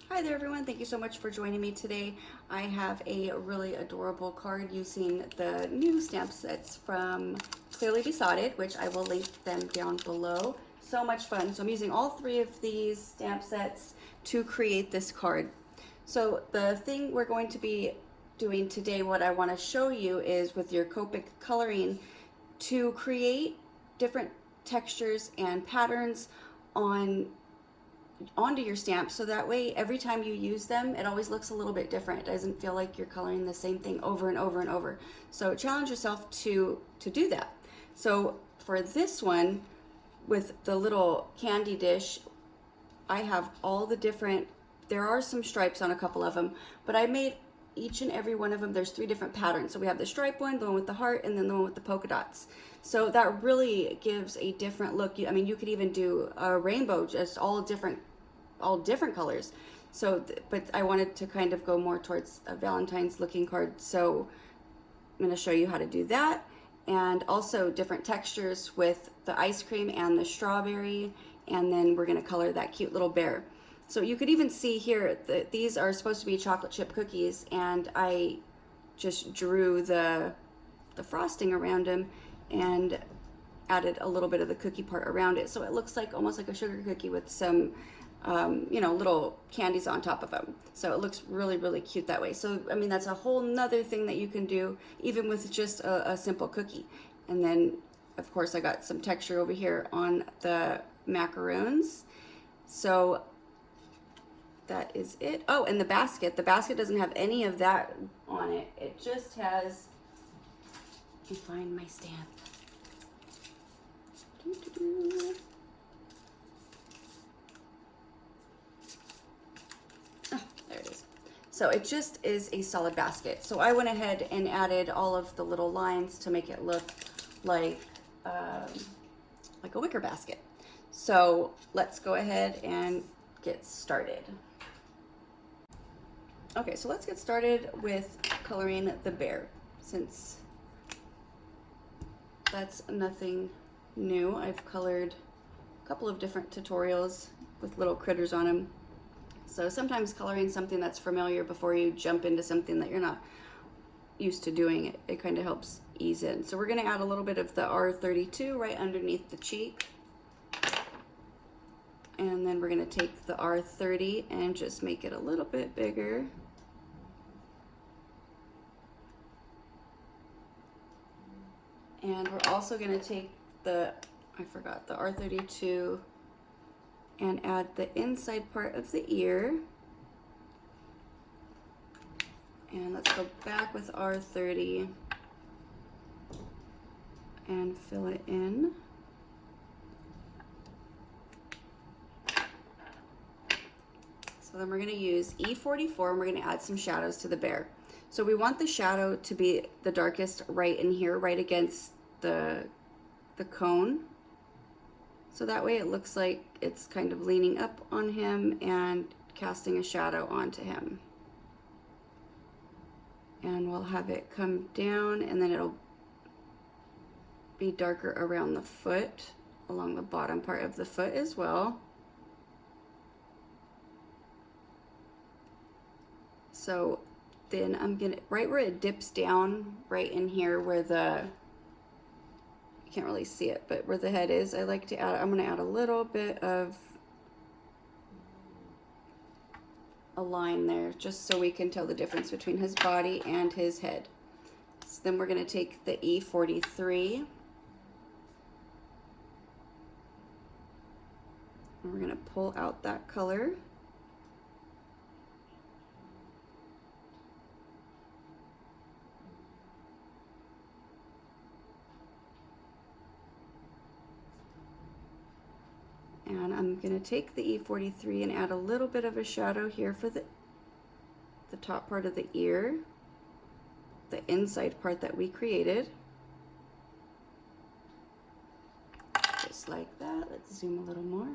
Hi there everyone, thank you so much for joining me today. I have a really adorable card using the new stamp sets from Clearly Besotted, which I will link them down below. So much fun. So I'm using all three of these stamp sets to create this card. So the thing we're going to be doing today, what I want to show you is with your Copic coloring to create different textures and patterns onto your stamp, so that way every time you use them it always looks a little bit different. It doesn't feel like you're coloring the same thing over and over and over. So challenge yourself to do that. So for this one, with the little candy dish, I have all the different, there are some stripes on a couple of them, but I made each and every one of them, there's 3 different patterns. So we have the stripe one, the one with the heart, and then the one with the polka dots. So that really gives a different look. I mean, you could even do a rainbow, just all different colors. So, but I wanted to kind of go more towards a Valentine's looking card. So I'm going to show you how to do that, and also different textures with the ice cream and the strawberry, and then we're going to color that cute little bear. So you could even see here that these are supposed to be chocolate chip cookies, and I just drew the frosting around them and added a little bit of the cookie part around it, so it looks like almost like a sugar cookie with some you know, little candies on top of them. So it looks really, really cute that way. So I mean, that's a whole nother thing that you can do even with just a simple cookie. And then of course I got some texture over here on the macaroons. So that is it. Oh, and the basket doesn't have any of that on it. It just has, let me find my stamp. Oh, there it is. So it just is a solid basket. So I went ahead and added all of the little lines to make it look like a wicker basket. So let's go ahead and get started. Okay, so let's get started with coloring the bear, since that's nothing new. I've colored a couple of different tutorials with little critters on them. So sometimes coloring something that's familiar before you jump into something that you're not used to doing, it kind of helps ease in. So we're going to add a little bit of the R32 right underneath the cheek. And then we're going to take the R30 and just make it a little bit bigger. And we're also going to take the R32 and add the inside part of the ear. And let's go back with R30 and fill it in. So then we're going to use E44 and we're going to add some shadows to the bear. So we want the shadow to be the darkest right in here, right against the cone. So that way it looks like it's kind of leaning up on him and casting a shadow onto him. And we'll have it come down, and then it'll be darker around the foot, along the bottom part of the foot as well. So then I'm gonna, right where it dips down, right in here where you can't really see it, but where the head is, I like to add, I'm gonna add a little bit of a line there, just so we can tell the difference between his body and his head. So then we're gonna take the E43, and we're gonna pull out that color. And I'm going to take the E43 and add a little bit of a shadow here for the top part of the ear, the inside part that we created. Just like that. Let's zoom a little more.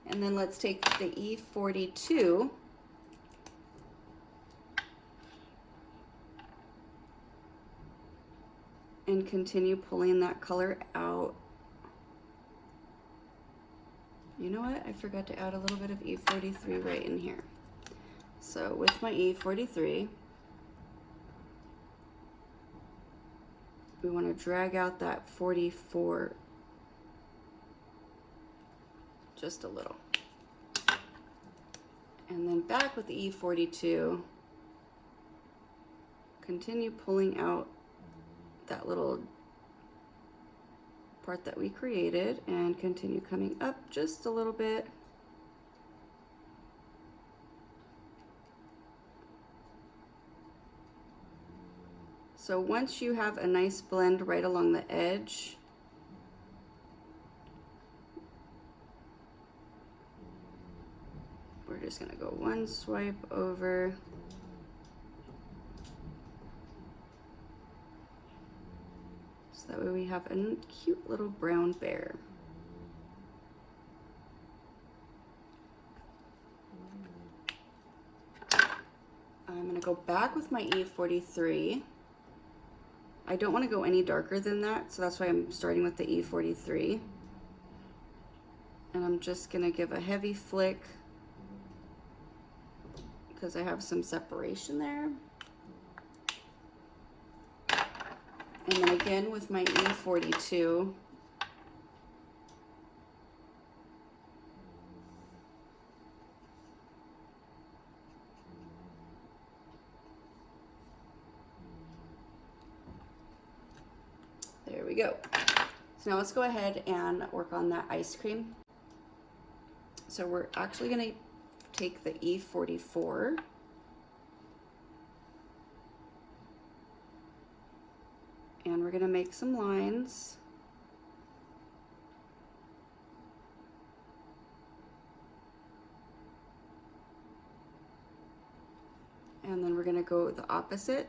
And then let's take the E42 and continue pulling that color out. You know what? I forgot to add a little bit of E43 right in here. So with my E43, we want to drag out that 44 just a little. And then back with the E42, continue pulling out that little part that we created and continue coming up just a little bit. So once you have a nice blend right along the edge, we're just gonna go one swipe over. So that way we have a cute little brown bear. I'm gonna go back with my E43. I don't want to go any darker than that, so that's why I'm starting with the E43. And I'm just gonna give a heavy flick because I have some separation there. And then again with my E42, there we go. So now let's go ahead and work on that ice cream. So we're actually gonna take the E44 and we're gonna make some lines. And then we're gonna go the opposite.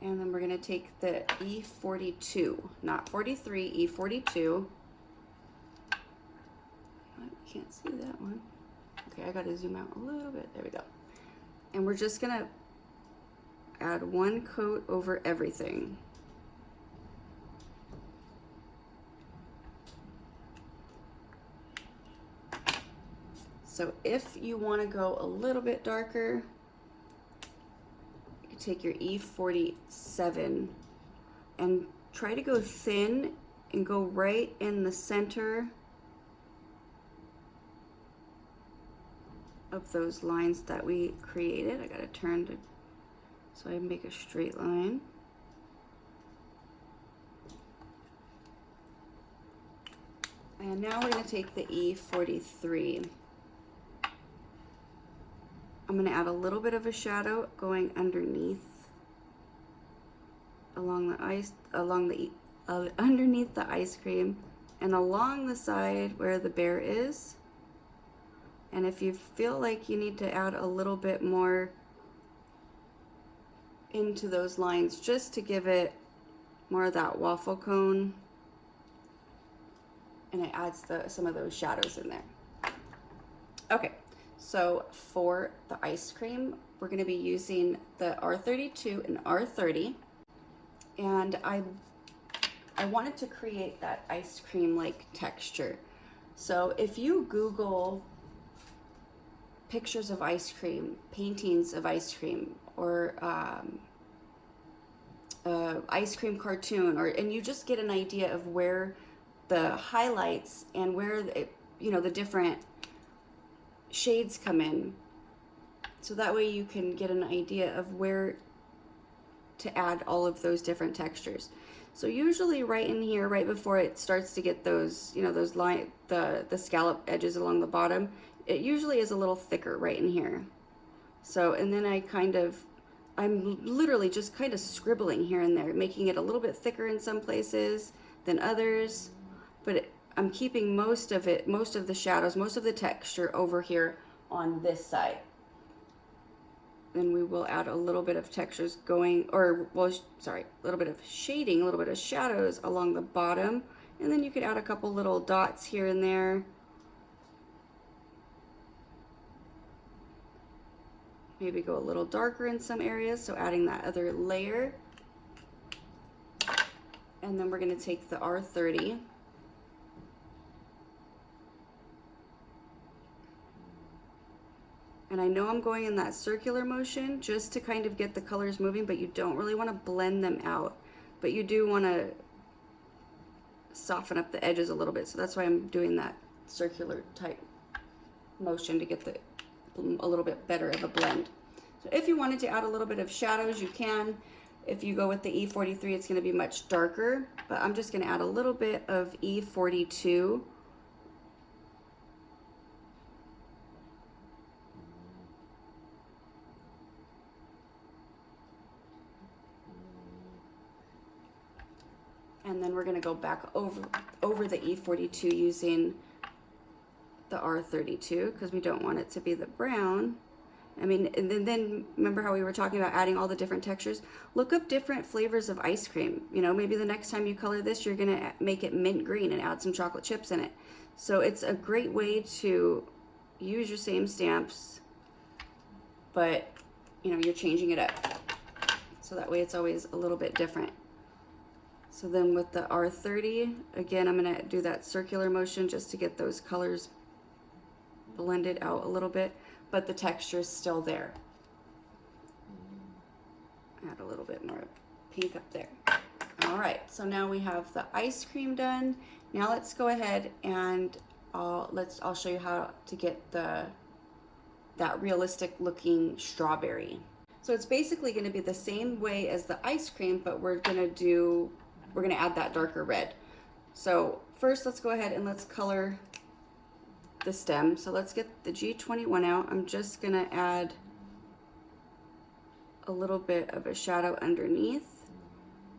And then we're gonna take the E42, not 43, E42. I can't see that one. Okay, I gotta zoom out a little bit. There we go. And we're just gonna add one coat over everything. So if you wanna go a little bit darker, you can take your E47 and try to go thin and go right in the center of those lines that we created. I gotta turn to so I make a straight line. And now we're gonna take the E43. I'm gonna add a little bit of a shadow going underneath, along the ice, underneath the ice cream, and along the side where the bear is. And if you feel like you need to add a little bit more into those lines just to give it more of that waffle cone, and it adds some of those shadows in there. Okay, so for the ice cream, we're gonna be using the R32 and R30, and I wanted to create that ice cream like texture. So if you Google pictures of ice cream, paintings of ice cream, or ice cream cartoon, and you just get an idea of where the highlights and where the different shades come in, so that way you can get an idea of where to add all of those different textures. So usually right in here, right before it starts to get those, those line, the scallop edges along the bottom, it usually is a little thicker right in here. So, and then I'm literally just kind of scribbling here and there, making it a little bit thicker in some places than others, but I'm keeping most of the shadows, most of the texture over here on this side. Then we will add a little bit of textures a little bit of shading, a little bit of shadows along the bottom, and then you could add a couple little dots here and there. Maybe go a little darker in some areas, so adding that other layer. And then we're going to take the R30. And I know I'm going in that circular motion just to kind of get the colors moving, but you don't really want to blend them out. But you do want to soften up the edges a little bit. So that's why I'm doing that circular type motion to get a little bit better of a blend. So if you wanted to add a little bit of shadows, you can. If you go with the E43, it's going to be much darker, but I'm just going to add a little bit of E42. And then we're going to go back over the E42 using the R32 because we don't want it to be the brown. I mean, and then remember how we were talking about adding all the different textures? Look up different flavors of ice cream. You know, maybe the next time you color this, you're gonna make it mint green and add some chocolate chips in it. So it's a great way to use your same stamps, but you know, you're changing it up. So that way it's always a little bit different. So then with the R30, again, I'm gonna do that circular motion just to get those colors blended out a little bit, but the texture is still there. Add a little bit more pink up there. All right, so now we have the ice cream done. Now let's go ahead and I'll show you how to get that realistic looking strawberry. So it's basically going to be the same way as the ice cream, but we're going to add that darker red. So first, let's go ahead and let's color the stem. So let's get the G21 out. I'm just gonna add a little bit of a shadow underneath,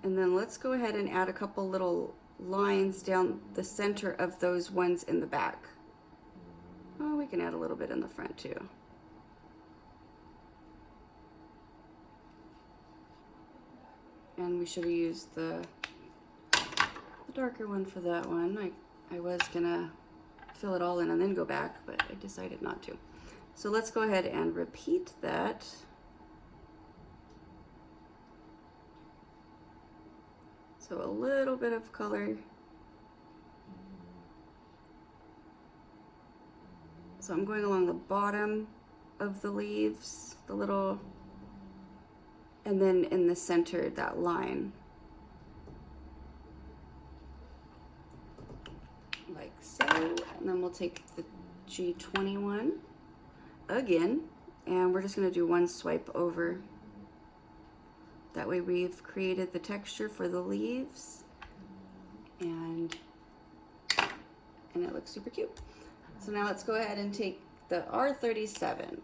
and then let's go ahead and add a couple little lines down the center of those ones in the back. Oh, we can add a little bit in the front too. And we should have used the darker one for that one. I was gonna fill it all in and then go back, but I decided not to. So let's go ahead and repeat that. So a little bit of color. So I'm going along the bottom of the leaves, the little, and then in the center, that line. Like so, and then we'll take the G21 again, and we're just going to do one swipe over. That way we've created the texture for the leaves, and it looks super cute. So now let's go ahead and take the R37.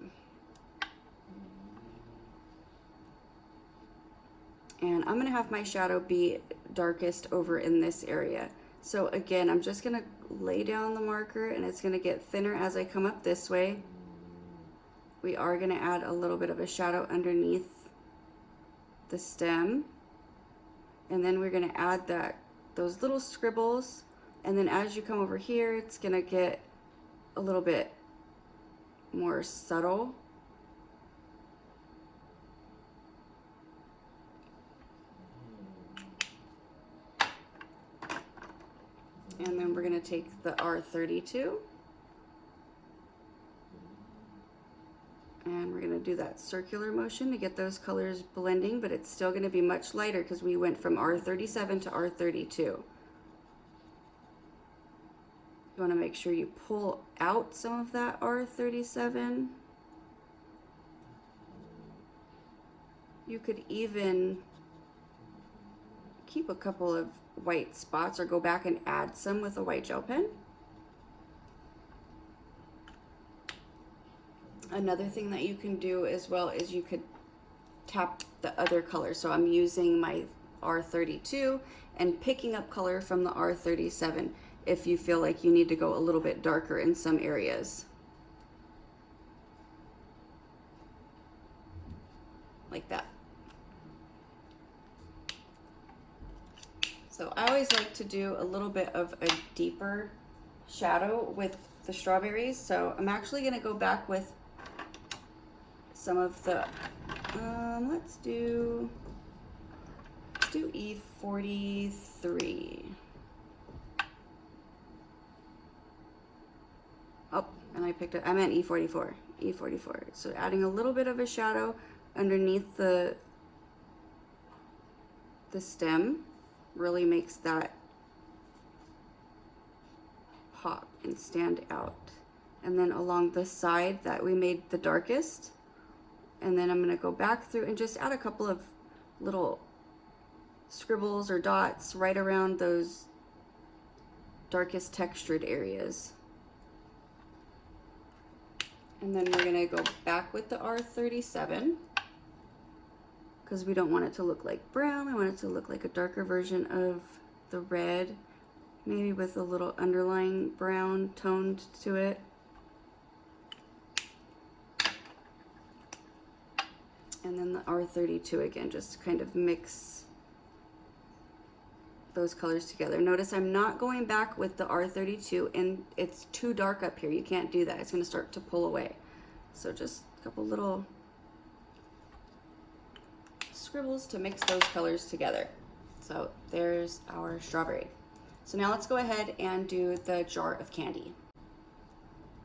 And I'm going to have my shadow be darkest over in this area. So again, I'm just going to lay down the marker, and it's going to get thinner as I come up this way. We are going to add a little bit of a shadow underneath the stem. And then we're going to add those little scribbles. And then as you come over here, it's going to get a little bit more subtle. And then we're going to take the R32 and we're going to do that circular motion to get those colors blending, but it's still going to be much lighter because we went from R37 to R32. You want to make sure you pull out some of that R37. You could even keep a couple of white spots or go back and add some with a white gel pen. Another thing that you can do as well is you could tap the other color. So I'm using my R32 and picking up color from the R37 if you feel like you need to go a little bit darker in some areas. Like that. So I always like to do a little bit of a deeper shadow with the strawberries. So I'm actually going to go back with some of the, let's do do E43. Oh, and I picked it, I meant E44. E44. So adding a little bit of a shadow underneath the stem really makes that pop and stand out. And then along the side that we made the darkest, and then I'm going to go back through and just add a couple of little scribbles or dots right around those darkest textured areas. And then we're going to go back with the R37 because we don't want it to look like brown. We want it to look like a darker version of the red, maybe with a little underlying brown toned to it. And then the R32 again, just kind of mix those colors together. Notice I'm not going back with the R32 and it's too dark up here. You can't do that. It's going to start to pull away. So just a couple little scribbles to mix those colors together. So there's our strawberry. So now let's go ahead and do the jar of candy.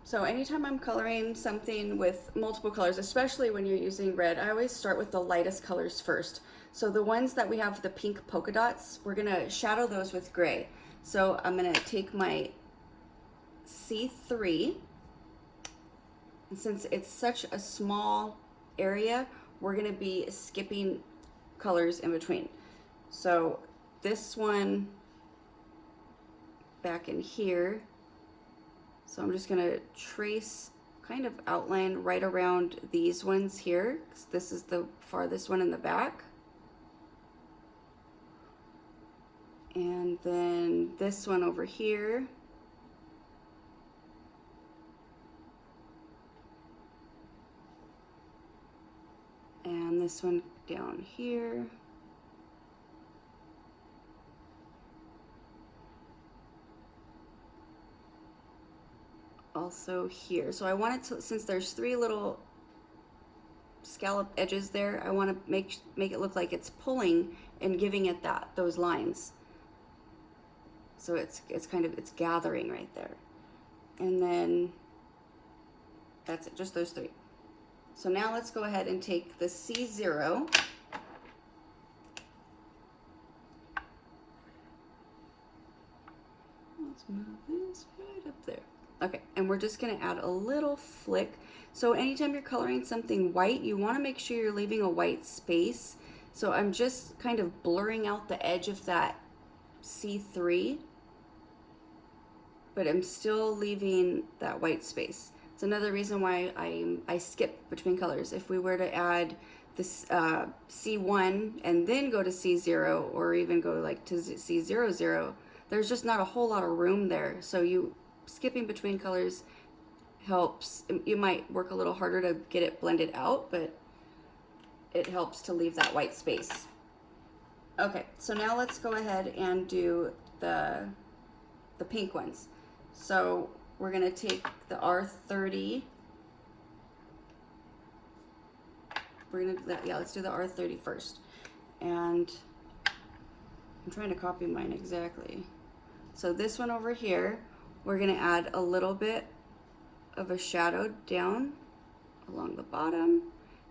So anytime I'm coloring something with multiple colors, especially when you're using red, I always start with the lightest colors first. So the ones that we have the pink polka dots, we're gonna shadow those with gray. So I'm gonna take my C3, and since it's such a small area, we're gonna be skipping colors in between. So this one back in here, so I'm just gonna trace, kind of outline right around these ones here, because this is the farthest one in the back. And then this one over here. And this one down here. Also here. So I wanted to, since there's three little scallop edges there, I want to make it look like it's pulling and giving it those lines. So it's gathering right there. And then that's it, just those three. So now let's go ahead and take the C0. Let's move this right up there. Okay, and we're just gonna add a little flick. So anytime you're coloring something white, you wanna make sure you're leaving a white space. So I'm just kind of blurring out the edge of that C3, but I'm still leaving that white space. It's another reason why I skip between colors. If we were to add this C1 and then go to C0, or even go like to C00, there's just not a whole lot of room there. So skipping between colors helps. You might work a little harder to get it blended out, but it helps to leave that white space. Okay, so now let's go ahead and do the pink ones. So we're gonna take the R30. Let's do the R30 first. And I'm trying to copy mine exactly. So this one over here, we're gonna add a little bit of a shadow down along the bottom,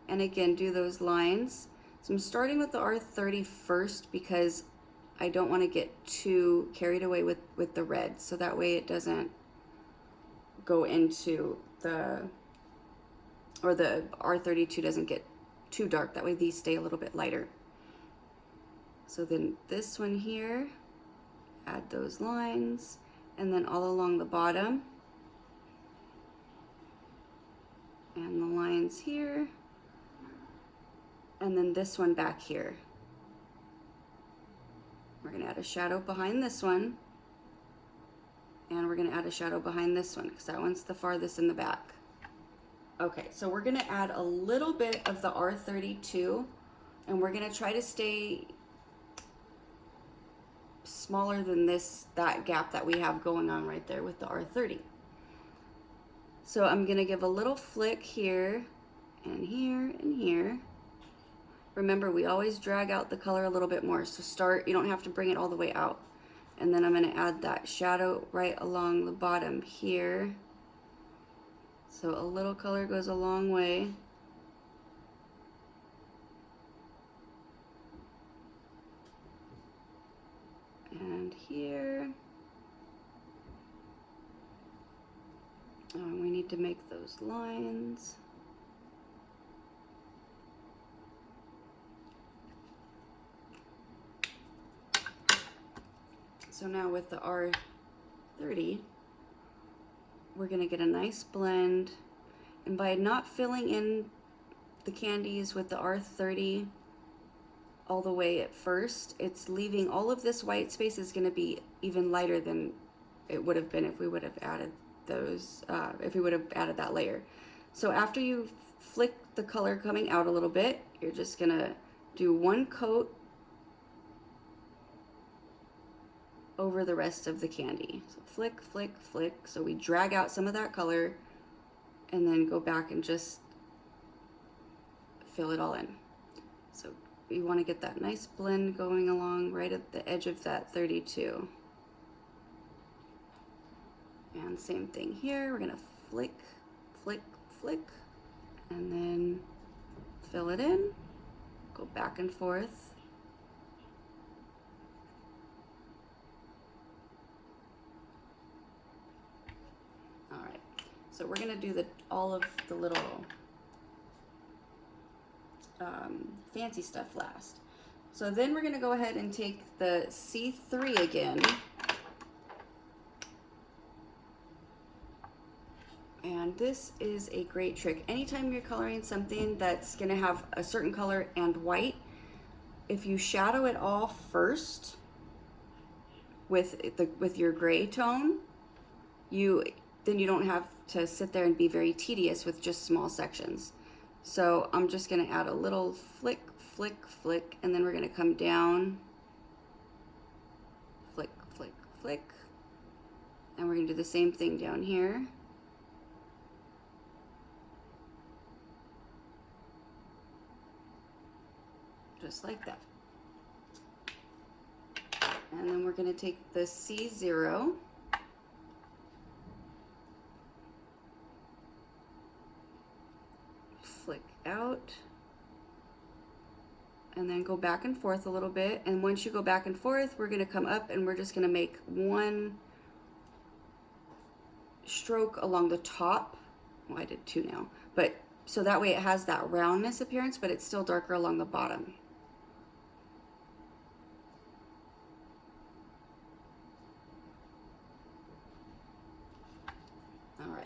and again do those lines. So I'm starting with the R30 first because I don't want to get too carried away with the red, so that way it doesn't go into the R32 doesn't get too dark. That way these stay a little bit lighter. So then this one here, add those lines, and then all along the bottom, and the lines here, and then this one back here. We're gonna add a shadow behind this one, and we're gonna add a shadow behind this one because that one's the farthest in the back. Okay, so we're gonna add a little bit of the R32, and we're gonna try to stay smaller than that gap that we have going on right there with the R30. So I'm gonna give a little flick here and here and here, remember we always drag out the color a little bit more. So start, you don't have to bring it all the way out. And then I'm going to add that shadow right along the bottom here. So a little color goes a long way. And here. We need to make those lines. So now with the R30, we're gonna get a nice blend. And by not filling in the candies with the R30 all the way at first, it's leaving all of this white space is gonna be even lighter than it would have been if we would have added those, if we would have added that layer. So after you flick the color coming out a little bit, you're just gonna do one coat over the rest of the candy. So flick, flick, flick. So we drag out some of that color and then go back and just fill it all in. So you want to get that nice blend going along right at the edge of that 32. And same thing here. We're gonna flick, flick, flick, and then fill it in, go back and forth. All right, so we're gonna do all of the little fancy stuff last. So then we're gonna go ahead and take the C3 again. And this is a great trick. Anytime you're coloring something that's gonna have a certain color and white, if you shadow it all first with your gray tone, then you don't have to sit there and be very tedious with just small sections. So I'm just gonna add a little flick, flick, flick, and then we're gonna come down, flick, flick, flick, and we're gonna do the same thing down here. Just like that. And then we're going to take the C0, flick out, and then go back and forth a little bit. And once you go back and forth, we're going to come up and we're just going to make one stroke along the top. Well, I did two now, but so that way it has that roundness appearance, but it's still darker along the bottom.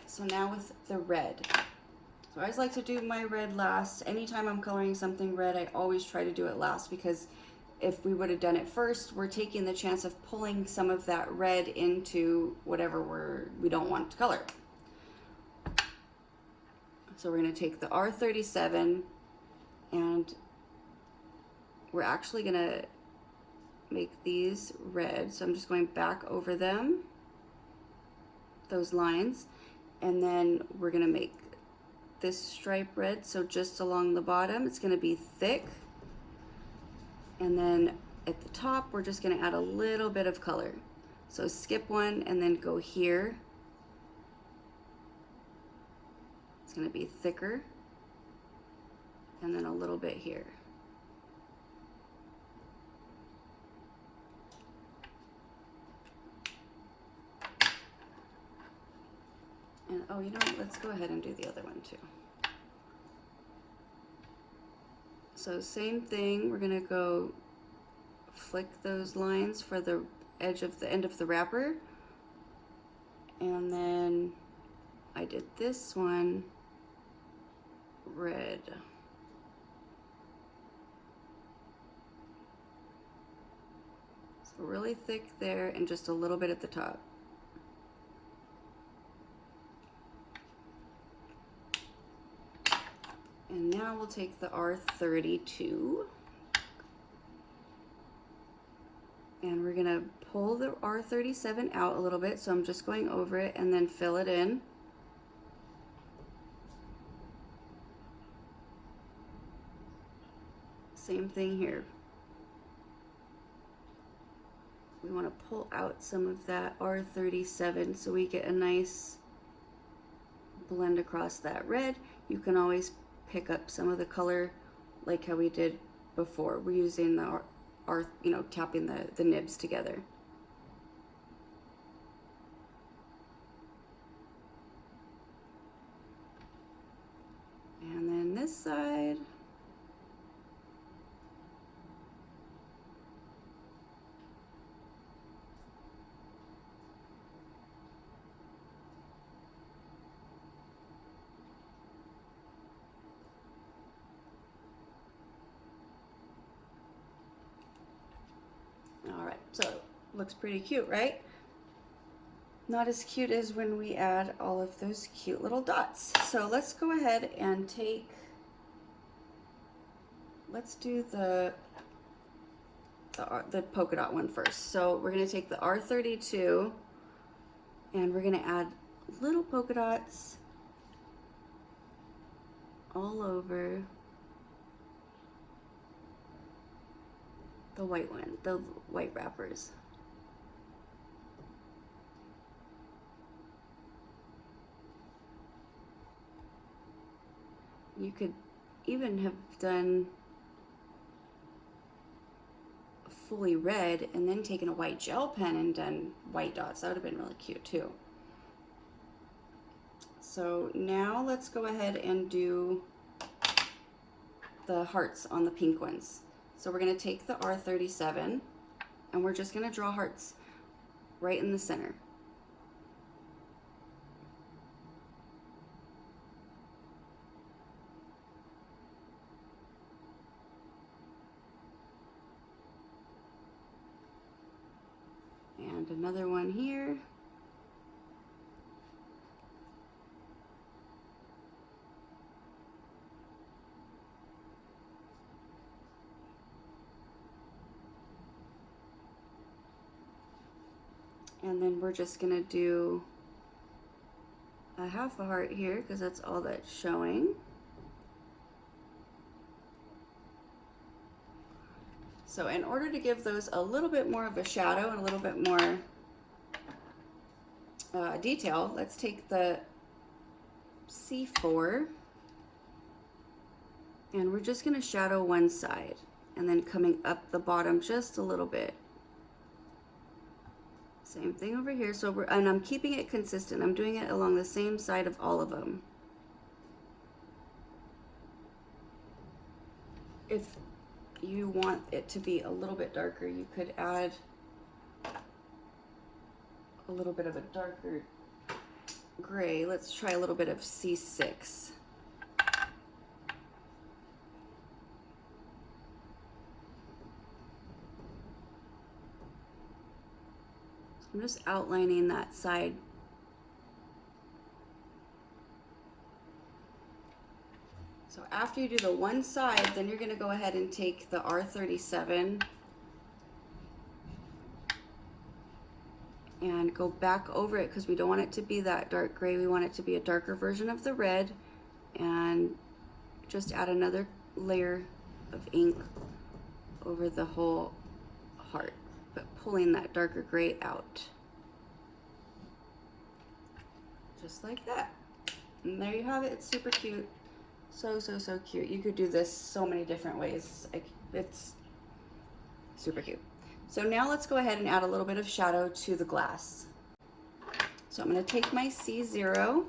So now with the red. So I always like to do my red last. Anytime I'm coloring something red, I always try to do it last, because if we would have done it first, we're taking the chance of pulling some of that red into whatever we don't want to color. So we're gonna take the R37 and we're actually gonna make these red. So I'm just going back over them, those lines. And then we're gonna make this stripe red, so just along the bottom, it's gonna be thick. And then at the top, we're just gonna add a little bit of color. So skip one and then go here. It's gonna be thicker. And then a little bit here. And oh, you know what? Let's go ahead and do the other one too. So same thing, we're gonna go flick those lines for the edge of the end of the wrapper. And then I did this one red. So really thick there and just a little bit at the top. And now we'll take the R32 and we're gonna pull the R37 out a little bit. So I'm just going over it and then fill it in. Same thing here. We want to pull out some of that R37 so we get a nice blend across that red. You can always pick up some of the color like how we did before. We're using the you know, tapping the nibs together. And then this side. All right, so looks pretty cute, right? Not as cute as when we add all of those cute little dots. So let's go ahead and let's do the polka dot one first. So we're gonna take the R32 and we're gonna add little polka dots all over the white one, the white wrappers. You could even have done fully red and then taken a white gel pen and done white dots. That would have been really cute too. So now let's go ahead and do the hearts on the pink ones. So we're going to take the R37 and we're just going to draw hearts right in the center. And another one here. And then we're just gonna do a half a heart here because that's all that's showing. So in order to give those a little bit more of a shadow and a little bit more detail, let's take the C4 and we're just gonna shadow one side and then coming up the bottom just a little bit. Same thing over here. So and I'm keeping it consistent. I'm doing it along the same side of all of them. If you want it to be a little bit darker, you could add a little bit of a darker gray. Let's try a little bit of C6. I'm just outlining that side. So after you do the one side, then you're going to go ahead and take the R37 and go back over it because we don't want it to be that dark gray. We want it to be a darker version of the red, and just add another layer of ink over the whole heart, but pulling that darker gray out. Just like that. And there you have it. It's super cute. So cute. You could do this so many different ways. It's super cute. So now let's go ahead and add a little bit of shadow to the glass. So I'm going to take my C0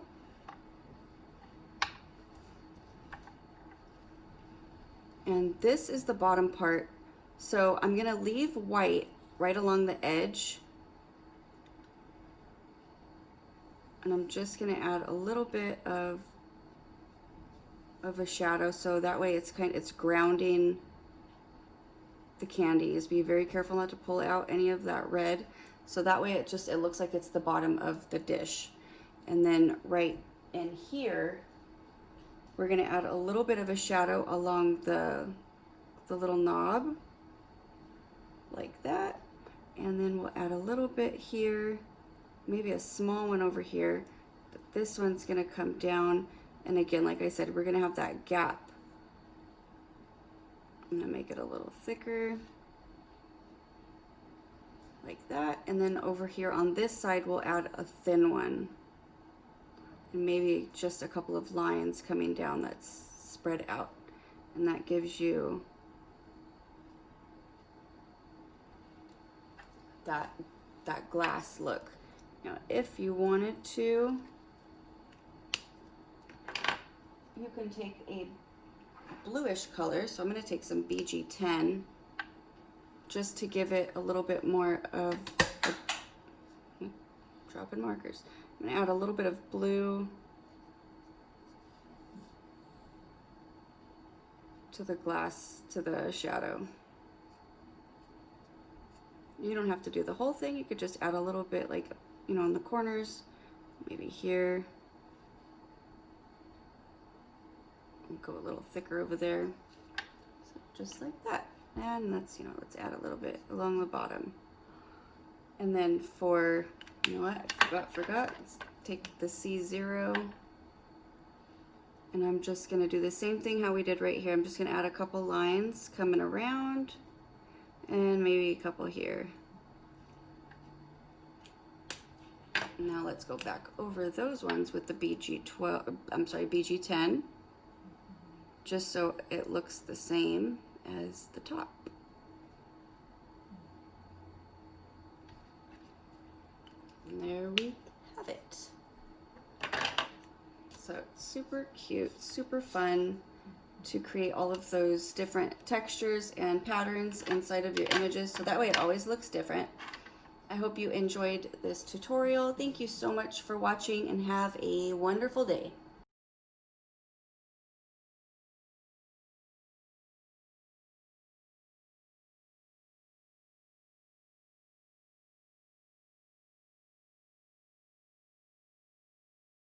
and this is the bottom part. So I'm going to leave white right along the edge, and I'm just going to add a little bit of a shadow so that way it's grounding the candies. Be very careful not to pull out any of that red, so that way it looks like it's the bottom of the dish. And then right in here we're going to add a little bit of a shadow along the little knob like that, and then we'll add a little bit here, maybe a small one over here, but this one's going to come down. And again, like I said, we're going to have that gap I'm gonna make it a little thicker, like that. And then over here on this side, we'll add a thin one. And maybe just a couple of lines coming down that's spread out. And that gives you that glass look. Now, if you wanted to, you can take a bluish color. So I'm going to take some BG10 just to give it a little bit more of dropping markers. I'm going to add a little bit of blue to the glass, to the shadow. You don't have to do the whole thing. You could just add a little bit, like, you know, in the corners, maybe here. And go a little thicker over there. So just like that. And that's, you know, let's add a little bit along the bottom. And then for, you know what, I forgot. Let's take the C0. And I'm just gonna do the same thing how we did right here. I'm just gonna add a couple lines coming around. And maybe a couple here. Now let's go back over those ones with the BG10, just so it looks the same as the top. And there we have it. So it's super cute, super fun to create all of those different textures and patterns inside of your images, so that way it always looks different. I hope you enjoyed this tutorial. Thank you so much for watching and have a wonderful day.